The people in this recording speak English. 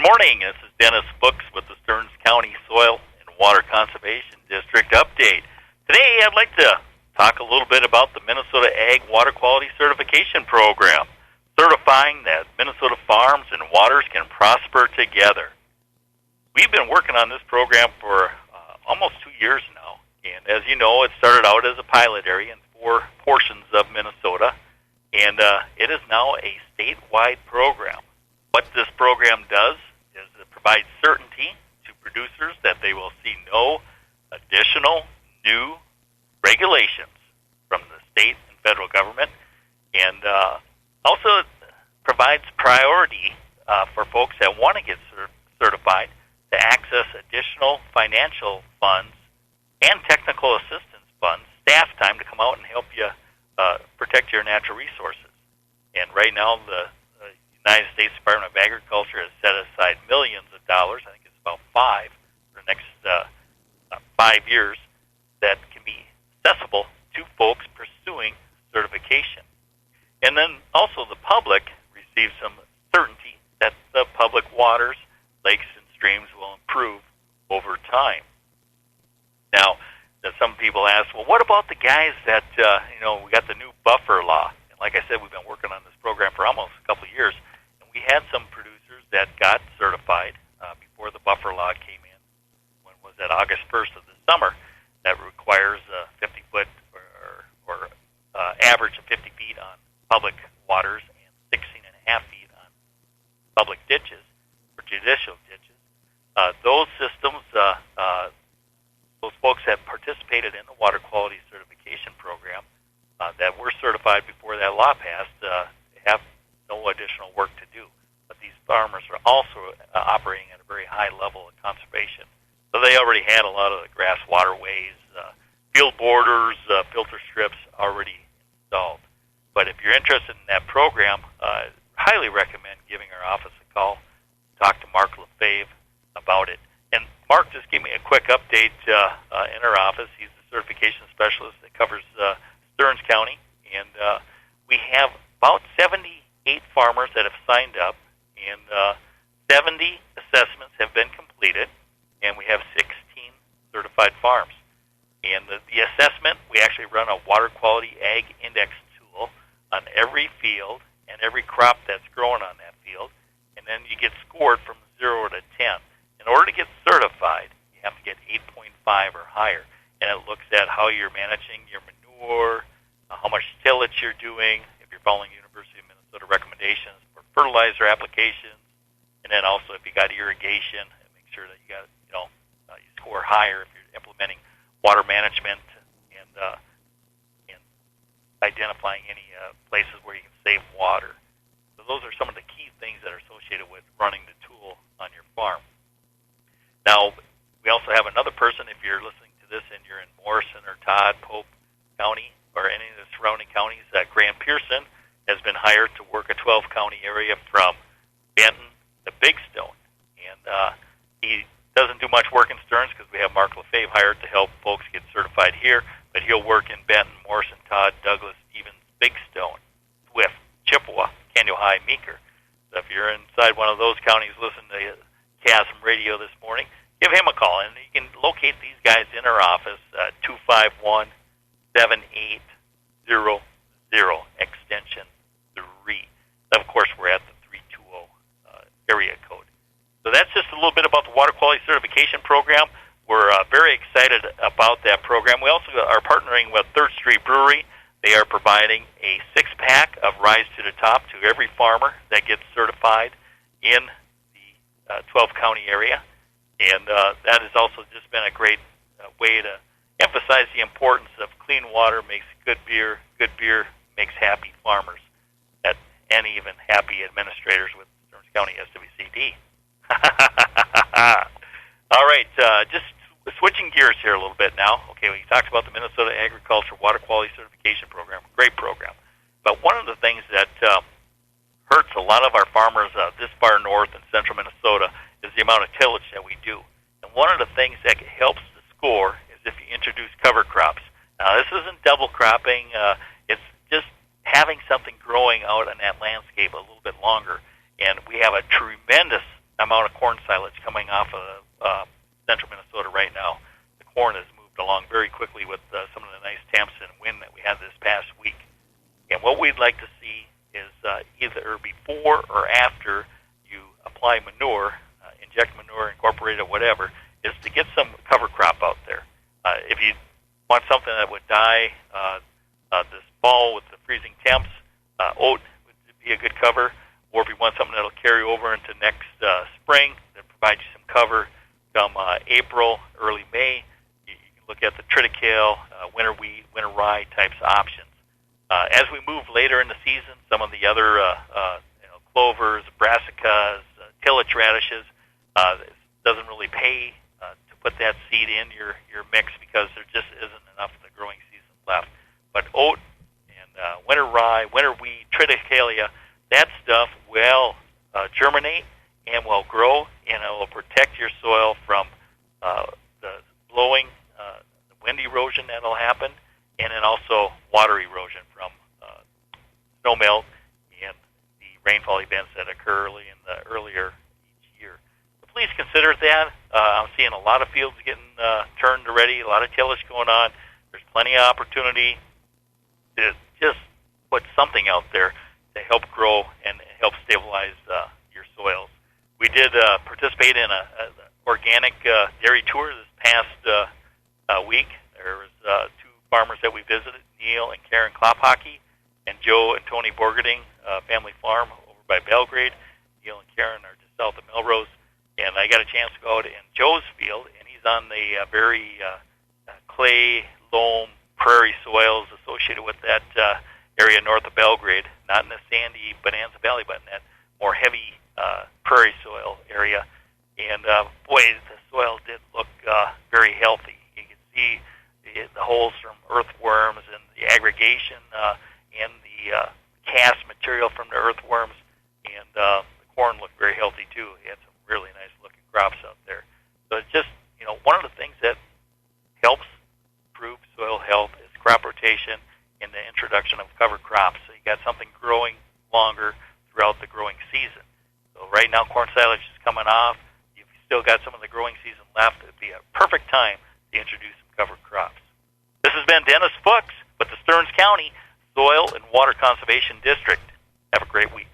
Good morning. This is Dennis Fuchs with the Stearns County Soil and Water Conservation District Update. Today, I'd like to talk a little bit about the Minnesota Ag Water Quality Certification Program, certifying that Minnesota farms and waters can prosper together. We've been working on this program for almost 2 years now, and as you know, it started out as a pilot area in 4 portions of Minnesota, and it is now a statewide program. What this program does is it provides certainty to producers that they will see no additional new regulations from the state and federal government, and also provides priority for folks that want to get certified to access additional financial funds and technical assistance funds, staff time to come out and help you protect your natural resources. And right now, the United States Department of Agriculture has set aside millions of dollars, I think it's about 5 for the next 5 years, that can be accessible to folks pursuing certification. And then also the public receives some certainty that the public waters, lakes, and streams will improve over time. Now, some people ask, well, what about the guys that, we got the new buffer law. And like I said, we've been working on this program for almost a couple of years. We had some producers that got certified before the buffer law came in. When was that? August 1st of this summer. That requires 50-foot or average of 50 feet on public waters and 16.5 feet on public ditches or judicial ditches. Those systems, those folks that participated in the water quality certification program that were certified before that law passed have no additional work to do. But these farmers are also operating at a very high level of conservation. So they already had a lot of the grass waterways, field borders, filter strips already installed. But if you're interested in that program, I highly recommend giving our office a call, talk to Mark LaFave about it. And Mark just gave me a quick update in our office. He's the certification specialist that covers Stearns County, and we have about 78 farmers that have signed up, and 70 assessments have been completed, and we have 16 certified farms. And the assessment, we actually run a water quality ag index tool on every field and every crop that's growing on that field, and then you get scored from 0 to 10. In order to get certified, you have to get 8.5 or higher, and it looks at how you're managing your manure, how much tillage you're doing, if you're following University of Minnesota recommendations for fertilizer applications, and then also if you got irrigation, make sure that you got you score higher if you're implementing water management and identifying any places where you can save water. So those are some of the key things that are associated with running the tool on your farm. Now, we also have another person, if you're listening to this and you're in Morrison or Todd, Pope County, or any of the surrounding counties, Grant Pearson has been hired to work a 12-county area from Benton to Big Stone. And he doesn't do much work in Stearns because we have Mark LaFave hired to help folks get certified here, but he'll work in Benton, Morrison, Todd, Douglas, Stevens, Big Stone, Swift, Chippewa, Kansas, Meeker. So if you're inside one of those counties listening to CASM radio this morning, give him a call, and you can locate these guys in our office, 251-7800, extension 3. Of course, we're at the 320 area code. So that's just a little bit about the Water Quality Certification Program. We're very excited about that program. We also are partnering with 3rd Street Brewery. They are providing a 6-pack of Rise to the Top to every farmer that gets certified in the 12-county area. And that has also just been a great way to emphasize the importance of clean water makes good beer makes happy farmers, and even happy administrators with Stearns County SWCD. All right, just switching gears here a little bit now. Okay, we talked about the Minnesota Agriculture Water Quality Certification Program, great program. But one of the things that hurts a lot of our farmers this far north in central Minnesota is the amount of tillage that we do. And one of the things that helps the score is if you introduce cover crops. Now, this isn't double cropping. It's just having something growing out in that landscape a little bit longer. And we have a tremendous amount of corn silage coming off of central Minnesota right now. The corn has moved along very quickly with some of the nice temps and wind that we had this past week. And what we'd like to see is either before or after you apply manure, inject manure, incorporate it, whatever, is to get some cover crop out there. If you want something that would die this fall with the freezing temps, oat would be a good cover. Or if you want something that'll carry over into next spring, that provides you some cover come April, early May, you can look at the triticale, winter wheat, winter rye types of options. As we move later in the season, some of the other clovers, brassicas, tillage radishes, it doesn't really pay to put that seed in your mix because there just isn't enough of the growing season left. But oat and winter rye, winter wheat, triticale, that stuff will germinate and will grow, and it will protect your soil from the blowing, the wind erosion that will happen, and then also water erosion from snow melt and the rainfall events that occur earlier each year. So please consider that. I'm seeing a lot of fields getting turned already, a lot of tillage going on. There's plenty of opportunity to just put something out there to help grow and help stabilize your soils. We did participate in an organic dairy tour this past week. There was two farmers that we visited, Neil and Karen Klophockey, and Joe and Tony Borgerding, family farm over by Belgrade. Neil and Karen are just south of Melrose, and I got a chance to go out in Joe's field, and he's on the very clay, loam, prairie soils associated with that area north of Belgrade, not in the sandy Bonanza Valley, but in that more heavy prairie soil area. And boy, the soil did look very healthy. You can see the holes from earthworms and the aggregation and the cast material from the earthworms, and the corn looked very healthy too. He had some really nice looking crops out there. So it's just, one of the things that helps improve soil health is crop rotation and the introduction of cover crops. So you got something growing longer throughout the growing season. So right now corn silage is coming off. If you still got some of the growing season left, it would be a perfect time to introduce some cover crops. This has been Dennis Fuchs with the Stearns County Soil and Water Conservation District. Have a great week.